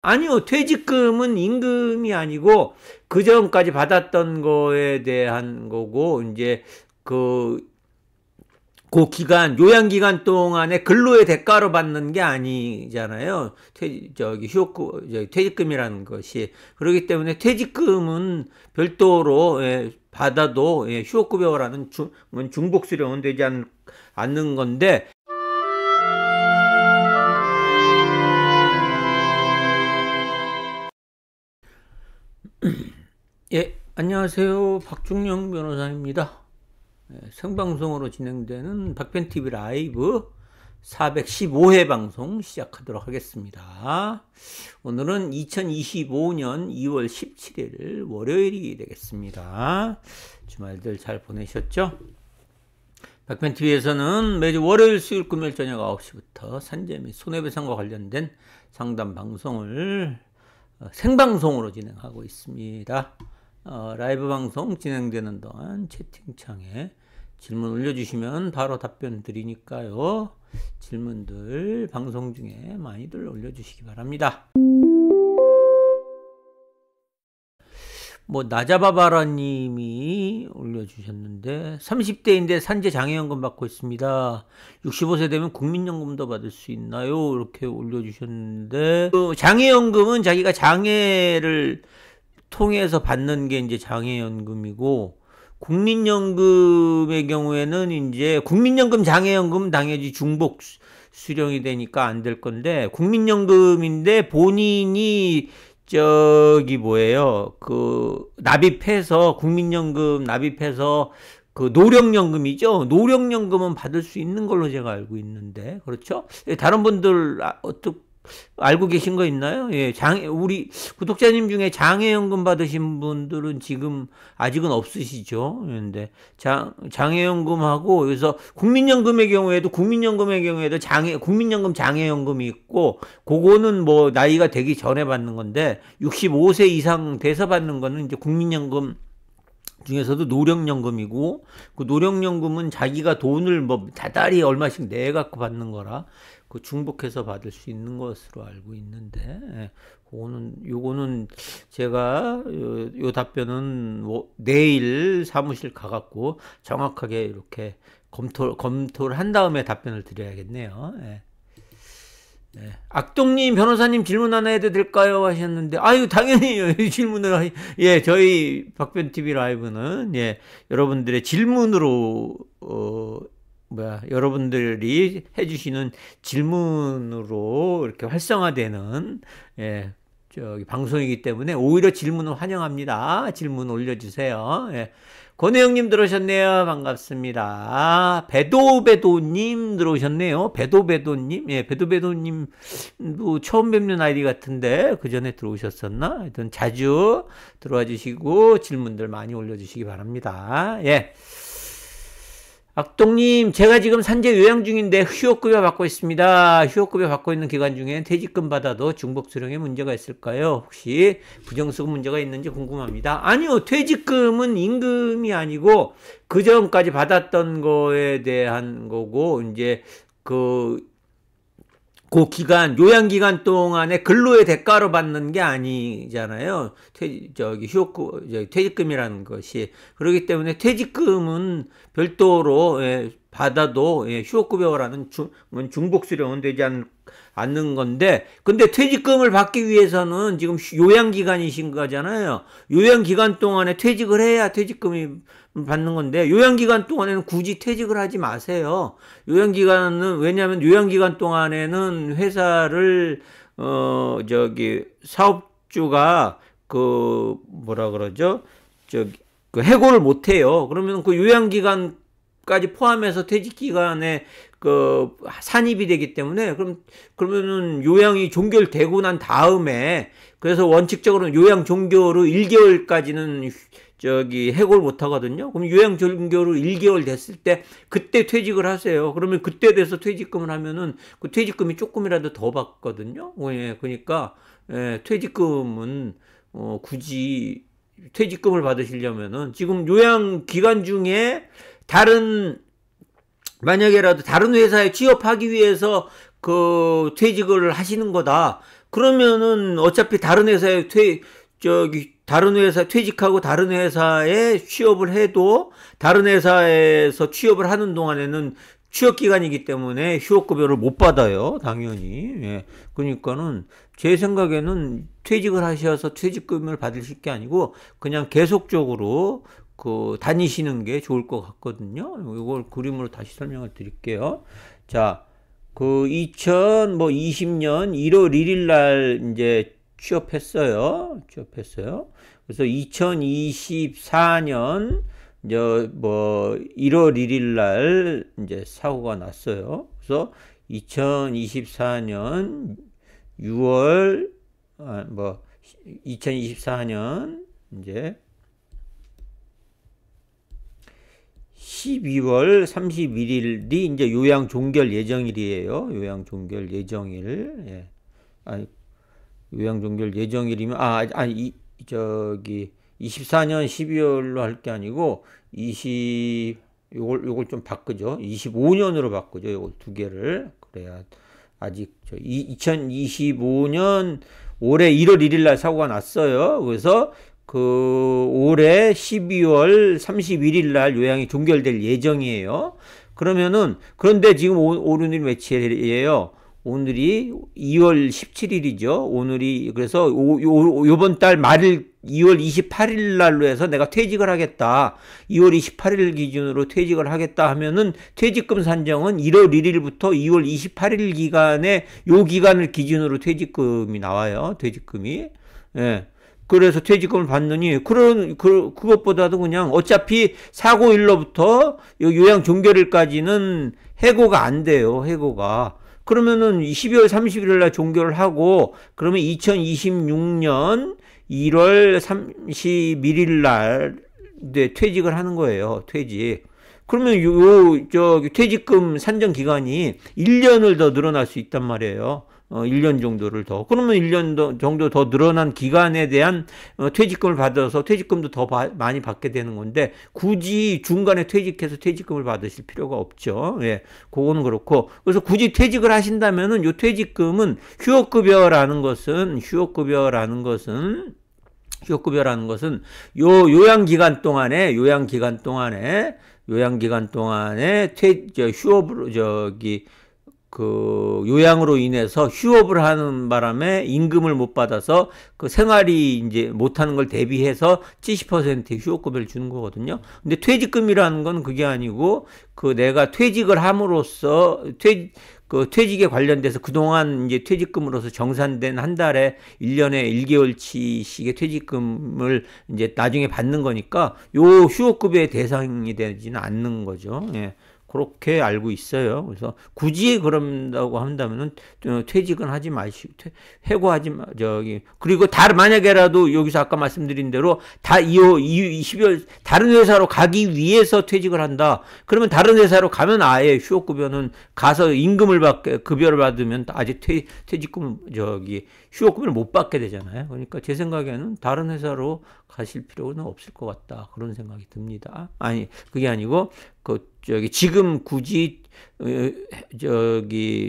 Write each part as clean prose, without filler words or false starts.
아니요, 퇴직금은 임금이 아니고 그 전까지 받았던 거에 대한 거고, 이제 그, 그 기간, 요양기간 동안에 근로의 대가로 받는 게 아니잖아요. 퇴직금이라는 것이. 그렇기 때문에 퇴직금은 별도로, 받아도, 휴업급여라는 중복수령은 되지 않는 건데, 예, 안녕하세요. 박중영 변호사입니다. 생방송으로 진행되는 박변TV 라이브 415회 방송 시작하도록 하겠습니다. 오늘은 2025년 2월 17일 월요일이 되겠습니다. 주말들 잘 보내셨죠? 박변TV에서는 매주 월요일, 수요일, 금요일 저녁 9시부터 산재 및 손해배상과 관련된 상담 방송을 생방송으로 진행하고 있습니다. 라이브 방송 진행되는 동안 채팅창에 질문 올려주시면 바로 답변 드리니까요. 질문들 방송 중에 많이들 올려주시기 바랍니다. 나자바바라님이 올려주셨는데 30대인데 산재장애연금 받고 있습니다. 65세 되면 국민연금도 받을 수 있나요? 이렇게 올려주셨는데 장애연금은 자기가 장애를 통해서 받는 게 이제 장애연금이고, 국민연금의 경우에는 이제 국민연금 장애연금 당연히 중복 수령이 되니까 안 될 건데, 국민연금인데 본인이 납입해서 국민연금 납입해서 그 노령연금이죠. 노령연금은 받을 수 있는 걸로 제가 알고 있는데, 그렇죠? 다른 분들 어떻게 알고 계신 거 있나요? 예, 우리 구독자님 중에 장애연금 받으신 분들은 지금 아직은 없으시죠? 그런데 장애연금하고, 그래서 국민연금의 경우에도 국민연금 장애연금이 있고, 그거는 나이가 되기 전에 받는 건데, 65세 이상 돼서 받는 거는 이제 국민연금 중에서도 노령연금이고, 그 노령연금은 자기가 돈을 다달이 얼마씩 내 갖고 받는 거라 그 중복해서 받을 수 있는 것으로 알고 있는데, 요거는 제가 요 답변은 내일 사무실 가갖고 정확하게 이렇게 검토를 한 다음에 답변을 드려야겠네요. 악동님 변호사님 질문 하나 해도 될까요? 하셨는데, 당연히 질문을, 저희 박변TV 라이브는, 여러분들의 질문으로, 여러분들이 해주시는 질문으로 이렇게 활성화되는, 방송이기 때문에 오히려 질문을 환영합니다. 질문 올려주세요. 권혜영님 들어오셨네요. 반갑습니다. 배도배도님 들어오셨네요. 배도배도님. 배도배도님도 처음 뵙는 아이디 같은데, 그 전에 들어오셨었나? 하여튼 자주 들어와 주시고, 질문들 많이 올려주시기 바랍니다. 악동님, 제가 지금 산재 요양 중인데 휴업급여 받고 있습니다. 휴업급여 받고 있는 기간 중에 퇴직금 받아도 중복수령에 문제가 있을까요? 혹시 부정수급 문제가 있는지 궁금합니다. 아니요, 퇴직금은 임금이 아니고 그 전까지 받았던 거에 대한 거고, 이제 그 요양기간 동안에 근로의 대가로 받는 게 아니잖아요. 퇴직금이라는 것이. 그렇기 때문에 퇴직금은 별도로, 받아도, 휴업급여라는 중복수령은 되지 않는 건데, 근데 퇴직금을 받기 위해서는 지금 요양기간이신 거잖아요. 요양기간 동안에 퇴직을 해야 퇴직금이 받는 건데, 요양기간 동안에는 굳이 퇴직을 하지 마세요. 왜냐하면 요양기간 동안에는 회사를, 사업주가, 해고를 못 해요. 그러면 그 요양기간까지 포함해서 퇴직기간에 산입이 되기 때문에, 그러면은 요양이 종결되고 난 다음에, 그래서 원칙적으로는 요양 종결 후 1개월까지는 해고를 못 하거든요. 그럼 요양 종결 후 1개월 됐을 때 그때 퇴직을 하세요. 그러면 그때 돼서 퇴직금을 하면은 그 퇴직금이 조금이라도 더 받거든요. 그러니까 퇴직금은 굳이 퇴직금을 받으시려면은 지금 요양 기간 중에 만약에라도 다른 회사에 취업하기 위해서 퇴직을 하시는 거다. 그러면은 어차피 다른 회사에 다른 회사 퇴직하고 다른 회사에 취업을 해도 다른 회사에서 취업을 하는 동안에는 취업 기간이기 때문에 휴업급여를 못 받아요, 당연히. 예. 그러니까는 제 생각에는 퇴직을 하셔서 퇴직금을 받으실 게 아니고 그냥 계속적으로 다니시는 게 좋을 것 같거든요. 이걸 그림으로 다시 설명을 드릴게요. 자, 2020년 1월 1일 날 이제 취업했어요. 그래서 2024년 이제 1월 1일 날 이제 사고가 났어요. 그래서 2024년 2024년 이제 12월 31일이 이제 요양 종결 예정일이에요. 요양 종결 예정일. 예. 아니, 요양 종결 예정일이면 24년 12월로 할 게 아니고 요걸 좀 바꾸죠. 25년으로 바꾸죠. 요걸 두 개를. 그래야 아직 2025년 올해 1월 1일 날 사고가 났어요. 그래서 올해 12월 31일 날 요양이 종결될 예정이에요. 그런데 지금 오늘이 며칠이에요? 오늘이 2월 17일이죠. 그래서 요번 달 말일 2월 28일 날로 해서 내가 퇴직을 하겠다. 2월 28일 기준으로 퇴직을 하겠다 하면은 퇴직금 산정은 1월 1일부터 2월 28일 기간에 요 기간을 기준으로 퇴직금이 나와요. 퇴직금이. 예. 그래서 퇴직금을 받느니 그것보다도 그냥 어차피 사고일로부터 요양 종결일까지는 해고가 안 돼요. 해고가. 그러면은 12월 31일 날 종결을 하고 그러면 2026년 1월 31일 날 퇴직을 하는 거예요. 퇴직. 그러면 퇴직금 산정 기간이 1년을 더 늘어날 수 있단 말이에요. 1년 정도를 더. 그러면 1년 정도 더 늘어난 기간에 대한 퇴직금을 받아서 퇴직금도 더 많이 받게 되는 건데 굳이 중간에 퇴직해서 퇴직금을 받으실 필요가 없죠. 예. 그거는 그렇고. 그래서 굳이 퇴직을 하신다면은 요 퇴직금은 휴업급여라는 것은 요양 기간 동안에 요양으로 인해서 휴업을 하는 바람에 임금을 못 받아서 생활이 이제 못하는 걸 대비해서 70%의 휴업급여를 주는 거거든요. 근데 퇴직금이라는 건 그게 아니고 내가 퇴직을 함으로써 퇴직에 관련돼서 그동안 이제 퇴직금으로서 정산된 한 달에 1년에 1개월치씩의 퇴직금을 이제 나중에 받는 거니까 요 휴업급여의 대상이 되지는 않는 거죠. 예. 그렇게 알고 있어요. 그래서 굳이 그런다고 한다면은 퇴직은 하지 마시고 해고하지 마 그리고 만약에라도 여기서 아까 말씀드린 대로 12월 다른 회사로 가기 위해서 퇴직을 한다. 그러면 다른 회사로 가면 아예 휴업급여는 가서 임금을 급여를 받으면 아직 퇴직금 휴업급여를 못 받게 되잖아요. 그러니까 제 생각에는 다른 회사로 가실 필요는 없을 것 같다. 그런 생각이 듭니다. 아니, 그게 아니고 지금 굳이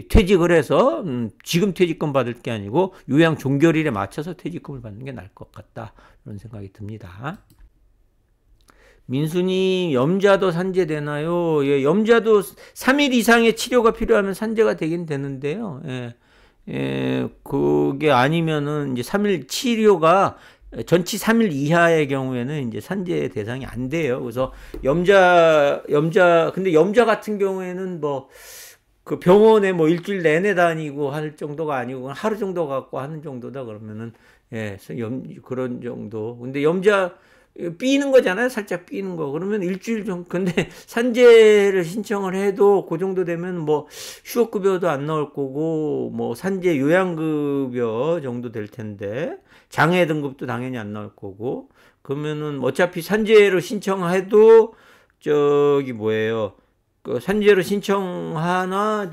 퇴직을 해서 지금 퇴직금 받을 게 아니고 요양 종결일에 맞춰서 퇴직금을 받는 게 나을 것 같다. 그런 생각이 듭니다. 민순이 염자도 산재되나요? 예, 염자도 3일 이상의 치료가 필요하면 산재가 되긴 되는데요. 예, 그게 아니면은 이제 3일 치료가 전치 3일 이하의 경우에는 이제 산재 대상이 안 돼요. 그래서 근데 염자 같은 경우에는 병원에 일주일 내내 다니고 할 정도가 아니고 하루 정도 갖고 하는 정도다 그러면은, 예, 그런 정도. 근데 염자, 삐는 거잖아요. 살짝 삐는 거. 그러면 일주일 정도. 근데 산재를 신청을 해도 그 정도 되면 휴업급여도 안 나올 거고, 산재 요양급여 정도 될 텐데, 장애 등급도 당연히 안 나올 거고, 그러면은 어차피 산재로 신청해도, 산재로 신청하나,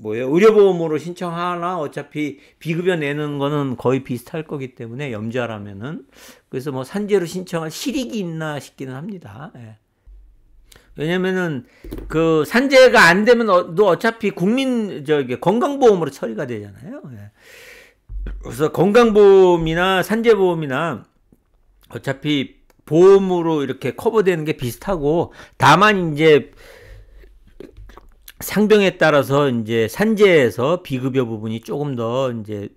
의료보험으로 신청하나 어차피 비급여 내는 거는 거의 비슷할 거기 때문에 염자라면은 그래서 산재로 신청할 실익이 있나 싶기는 합니다. 예. 왜냐면은 그 산재가 안 되면 너 어차피 건강보험으로 처리가 되잖아요. 예. 그래서 건강보험이나 산재보험이나 어차피 보험으로 이렇게 커버되는 게 비슷하고, 다만 이제 상병에 따라서 이제 산재에서 비급여 부분이 조금 더 이제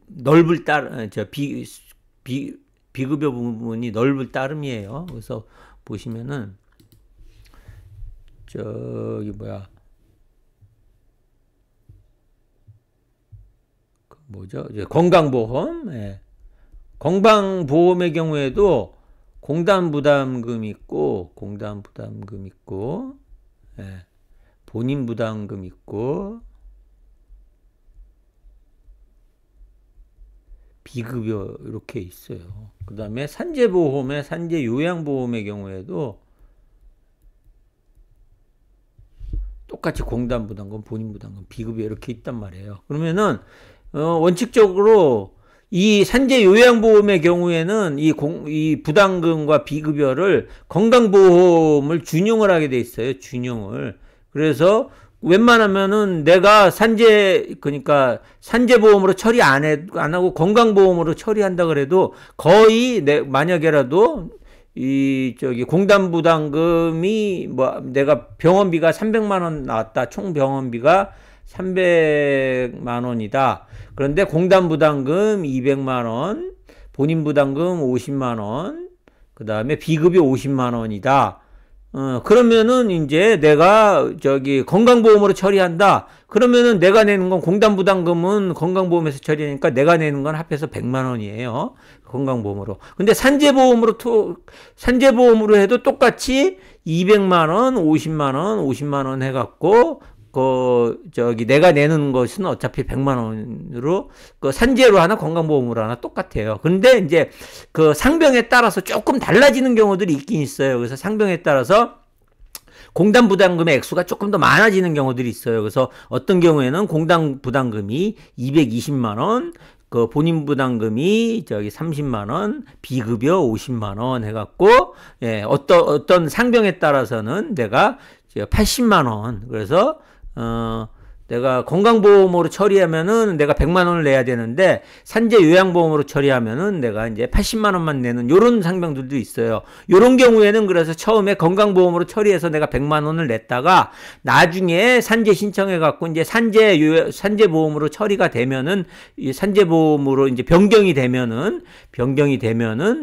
비급여 부분이 넓을 따름이에요. 그래서 보시면은 저기 뭐죠? 이제 건강보험. 예. 건강보험의 경우에도 공단 부담금 있고, 예. 본인 부담금 있고, 비급여 이렇게 있어요. 그 다음에 산재보험의 산재요양보험의 경우에도 똑같이 공단 부담금, 본인 부담금, 비급여 이렇게 있단 말이에요. 그러면은 원칙적으로 이 산재요양보험의 경우에는 이 부담금과 비급여를 건강보험을 준용을 하게 돼 있어요. 준용을. 그래서 웬만하면은 내가 그러니까 산재보험으로 처리 안 하고 건강보험으로 처리한다 그래도 거의 만약에라도 공단 부담금이 내가 병원비가 300만 원 나왔다. 총 병원비가 300만 원이다. 그런데 공단 부담금 200만 원, 본인 부담금 50만 원, 그 다음에 비급여 50만 원이다. 그러면은 이제 내가 건강보험으로 처리한다. 그러면은 내가 내는 건 공단 부담금은 건강보험에서 처리하니까 내가 내는 건 합해서 100만 원이에요. 건강보험으로. 근데 산재보험으로 해도 똑같이 200만 원, 50만 원, 50만 원 해갖고 내가 내는 것은 어차피 100만 원으로, 산재로 하나 건강보험으로 하나 똑같아요. 근데 이제 상병에 따라서 조금 달라지는 경우들이 있긴 있어요. 그래서 상병에 따라서 공단 부담금의 액수가 조금 더 많아지는 경우들이 있어요. 그래서 어떤 경우에는 공단 부담금이 220만 원, 본인 부담금이 30만 원, 비급여 50만 원 해갖고, 예, 어떤 상병에 따라서는 내가 80만 원, 그래서 내가 건강보험으로 처리하면은 내가 100만 원을 내야 되는데 산재요양보험으로 처리하면은 내가 이제 80만 원만 내는 요런 상병들도 있어요. 요런 경우에는 그래서 처음에 건강보험으로 처리해서 내가 100만 원을 냈다가 나중에 산재 신청해 갖고 이제 산재보험으로 처리가 되면은 이 산재보험으로 이제 변경이 되면은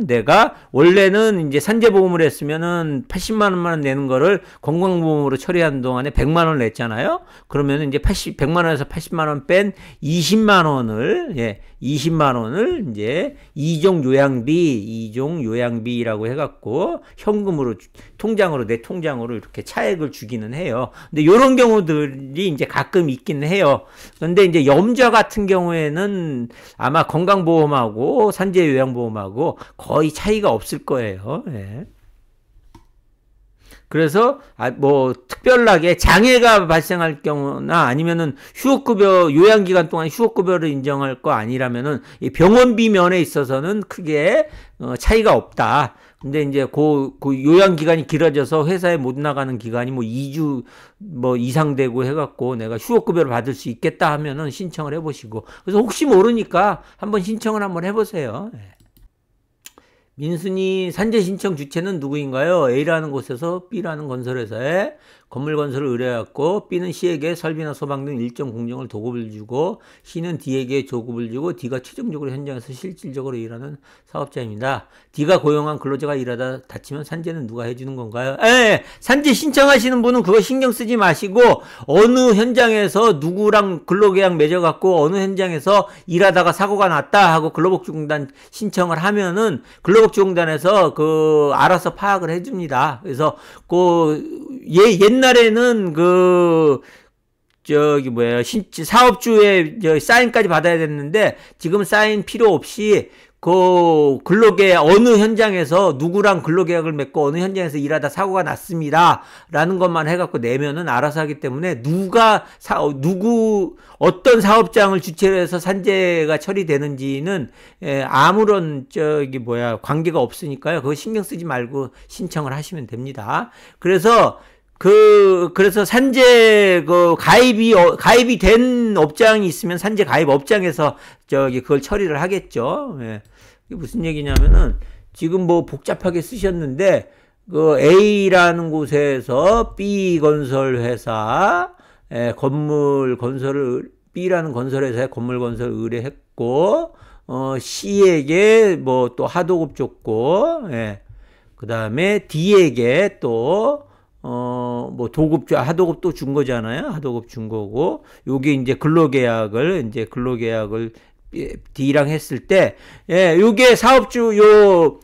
내가 원래는 이제 산재보험을 했으면은 80만 원만 내는 거를 건강보험으로 처리하는 동안에 100만 원을 냈잖아요. 그러면은 이제 100만 원에서 80만 원 뺀 20만 원을, 예, 20만 원을 이제 이종 요양비라고 해갖고 현금으로 내 통장으로 이렇게 차액을 주기는 해요. 근데 요런 경우들이 이제 가끔 있긴 해요. 근데 이제 염좌 같은 경우에는 아마 건강보험하고 산재요양보험하고 거의 차이가 없을 거예요. 예. 그래서 특별하게 장애가 발생할 경우나 아니면은 요양기간 동안 휴업급여를 인정할 거 아니라면은 이 병원비 면에 있어서는 크게 차이가 없다. 근데 이제 요양기간이 길어져서 회사에 못 나가는 기간이 2주 이상 되고 해갖고 내가 휴업급여를 받을 수 있겠다 하면은 신청을 해보시고, 그래서 혹시 모르니까 한번 신청을 한번 해보세요. 민순이 산재 신청 주체는 누구인가요? A라는 곳에서 B라는 건설회사에 건물 건설을 의뢰했고, B는 C에게 설비나 소방 등 일정 공정을 도급을 주고, C는 D에게 조급을 주고, D가 최종적으로 현장에서 실질적으로 일하는 사업자입니다. D가 고용한 근로자가 일하다 다치면 산재는 누가 해주는 건가요? 산재 신청하시는 분은 그거 신경 쓰지 마시고, 어느 현장에서 누구랑 근로계약 맺어갖고 어느 현장에서 일하다가 사고가 났다 하고 근로복지공단 신청을 하면은 근로복지공단에서 알아서 파악을 해줍니다. 그래서 옛날에는 사업주의 사인까지 받아야 됐는데 지금 사인 필요 없이 어느 현장에서 누구랑 근로계약을 맺고 어느 현장에서 일하다 사고가 났습니다 라는 것만 해갖고 내면은 알아서 하기 때문에 어떤 사업장을 주체로 해서 산재가 처리되는지는 아무런 관계가 없으니까요. 그거 신경 쓰지 말고 신청을 하시면 됩니다. 그래서 그래서 산재 가입이 된 업장이 있으면 산재 가입 업장에서 그걸 처리를 하겠죠. 예. 이게 무슨 얘기냐면은 지금 뭐 복잡하게 쓰셨는데 그 A라는 곳에서 B 건설 회사 B라는 건설회사에 건물 건설 의뢰했고, C에게 뭐 또 하도급 줬고, 그 다음에 D에게 또, 뭐 하도급 또 준 거잖아요. 하도급 준 거고, 요게 이제 근로계약을 D랑 했을 때, 요게 사업주,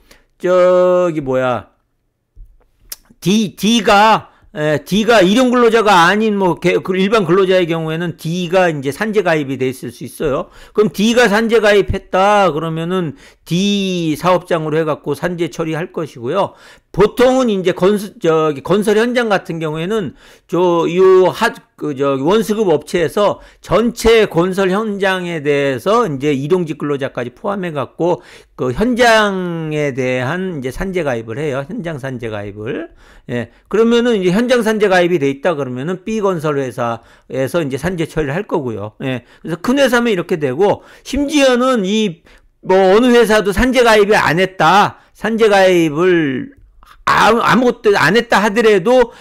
D가 일용 근로자가 아닌 일반 근로자의 경우에는 D가 이제 산재 가입이 돼 있을 수 있어요. 그럼 D가 산재 가입했다 그러면은 D 사업장으로 해갖고 산재 처리할 것이고요. 보통은 이제 건설 현장 같은 경우에는 원수급 업체에서 전체 건설 현장에 대해서 이제 일용직 근로자까지 포함해갖고 그 현장에 대한 이제 산재 가입을 해요. 현장 산재 가입을. 그러면은 이제 현장 산재 가입이 돼 있다 그러면은 B 건설 회사에서 이제 산재 처리를 할 거고요. 그래서 큰 회사면 이렇게 되고, 심지어는 어느 회사도 산재 가입을 안 했다. 산재 가입을 아무것도 안 했다 하더라도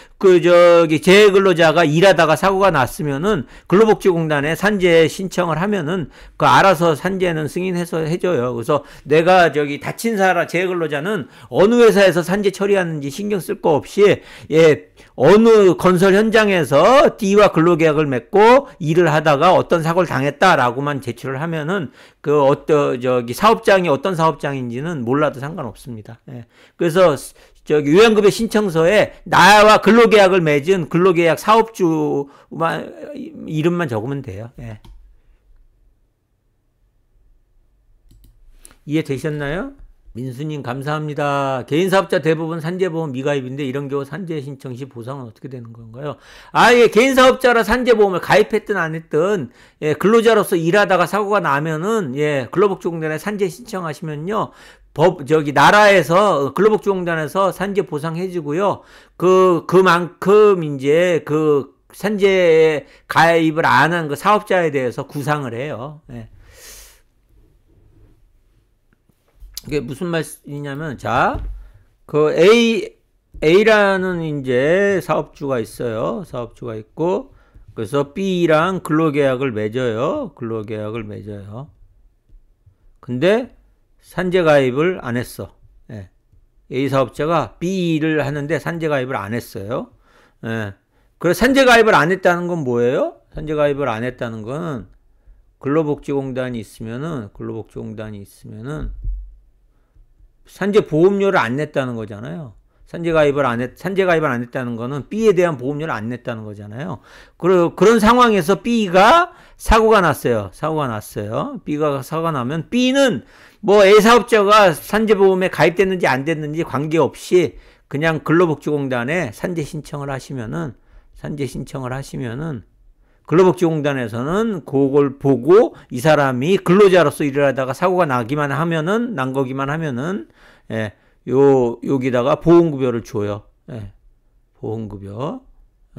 재근로자가 일하다가 사고가 났으면은 근로복지공단에 산재 신청을 하면은 알아서 산재는 승인해서 해줘요. 그래서 내가 다친 재근로자는 어느 회사에서 산재 처리하는지 신경 쓸 거 없이 어느 건설 현장에서 D와 근로계약을 맺고 일을 하다가 어떤 사고를 당했다라고만 제출을 하면은 사업장이 어떤 사업장인지는 몰라도 상관없습니다. 그래서 요양급여 신청서에 나와 근로계약을 맺은 근로계약 사업주 이름만 적으면 돼요. 이해되셨나요? 민수님 감사합니다. 개인사업자 대부분 산재보험 미가입인데 이런 경우 산재 신청 시 보상은 어떻게 되는 건가요? 개인사업자라 산재보험을 가입했든 안 했든 근로자로서 일하다가 사고가 나면은 근로복지공단에 산재 신청하시면요, 나라에서 근로복지공단에서 산재 보상해주고요. 그만큼 이제 산재 가입을 안 한 사업자에 대해서 구상을 해요. 이게 무슨 말이냐면, A라는 이제 사업주가 있어요. 사업주가 있고, 그래서 B랑 근로계약을 맺어요. 근데 산재 가입을 안 했어. A 사업자가 B를 하는데 산재 가입을 안 했어요. 그래서 산재 가입을 안 했다는 건 뭐예요? 산재 가입을 안 했다는 거는 근로복지공단이 있으면은 산재 보험료를 안 냈다는 거잖아요. 산재 가입을 안 했다는 거는 B에 대한 보험료를 안 냈다는 거잖아요. 그런 상황에서 B가 사고가 났어요. B가 사고가 나면 B는 A 사업자가 산재보험에 가입됐는지 안 됐는지 관계없이 그냥 근로복지공단에 산재 신청을 하시면은 근로복지공단에서는 그걸 보고 이 사람이 근로자로서 일을 하다가 사고가 난 거기만 하면은 여기다가 보험급여를 줘요. 보험급여.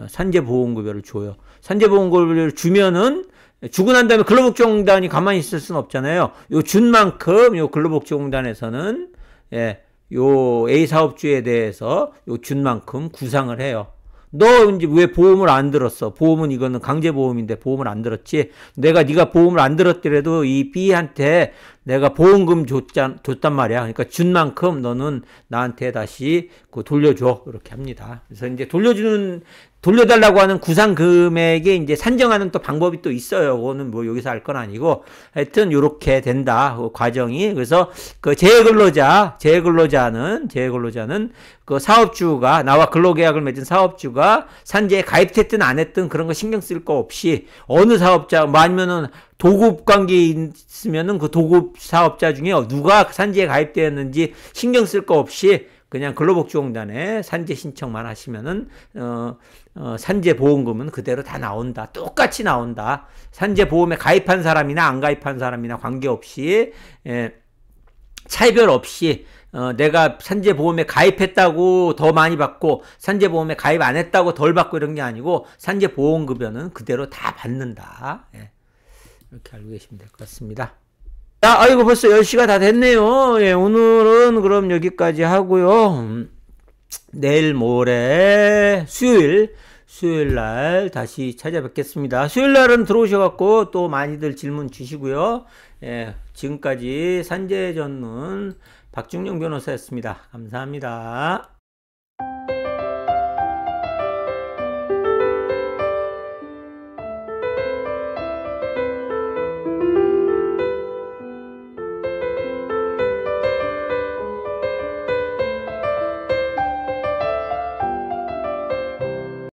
산재보험급여를 줘요. 산재보험급여를 주면은 주고 난 다음에 근로복지공단이 가만히 있을 수는 없잖아요. 준 만큼 근로복지공단에서는 A 사업주에 대해서 준 만큼 구상을 해요. 너 이제 왜 보험을 안 들었어? 보험은 이거는 강제보험인데 보험을 안 들었지? 네가 보험을 안 들었더라도 이 B한테 내가 보험금 줬단 말이야. 그러니까 준 만큼 너는 나한테 다시 돌려줘. 이렇게 합니다. 그래서 이제 돌려달라고 하는 구상 금액에 이제 산정하는 또 방법이 또 있어요. 그거는 여기서 할 건 아니고, 하여튼 요렇게 된다. 과정이. 그래서 재근로자는 사업주가, 나와 근로계약을 맺은 사업주가 산재에 가입했든 안 했든 그런 거 신경 쓸 거 없이 어느 사업자, 아니면은 도급 관계에 있으면은 도급 사업자 중에 누가 산재에 가입되었는지 신경 쓸 거 없이 그냥 근로복지공단에 산재 신청만 하시면은 산재보험금은 그대로 다 나온다. 똑같이 나온다. 산재보험에 가입한 사람이나 안 가입한 사람이나 관계없이 차이별 없이 내가 산재보험에 가입했다고 더 많이 받고 산재보험에 가입 안 했다고 덜 받고 이런 게 아니고 산재보험급여는 그대로 다 받는다. 예. 이렇게 알고 계시면 될 것 같습니다. 자, 아이고 벌써 10시가 다 됐네요. 예, 오늘은 그럼 여기까지 하고요. 내일 모레 수요일 날 다시 찾아뵙겠습니다. 수요일 날은 들어오셔갖고 또 많이들 질문 주시고요. 예, 지금까지 산재 전문 박중영 변호사였습니다. 감사합니다.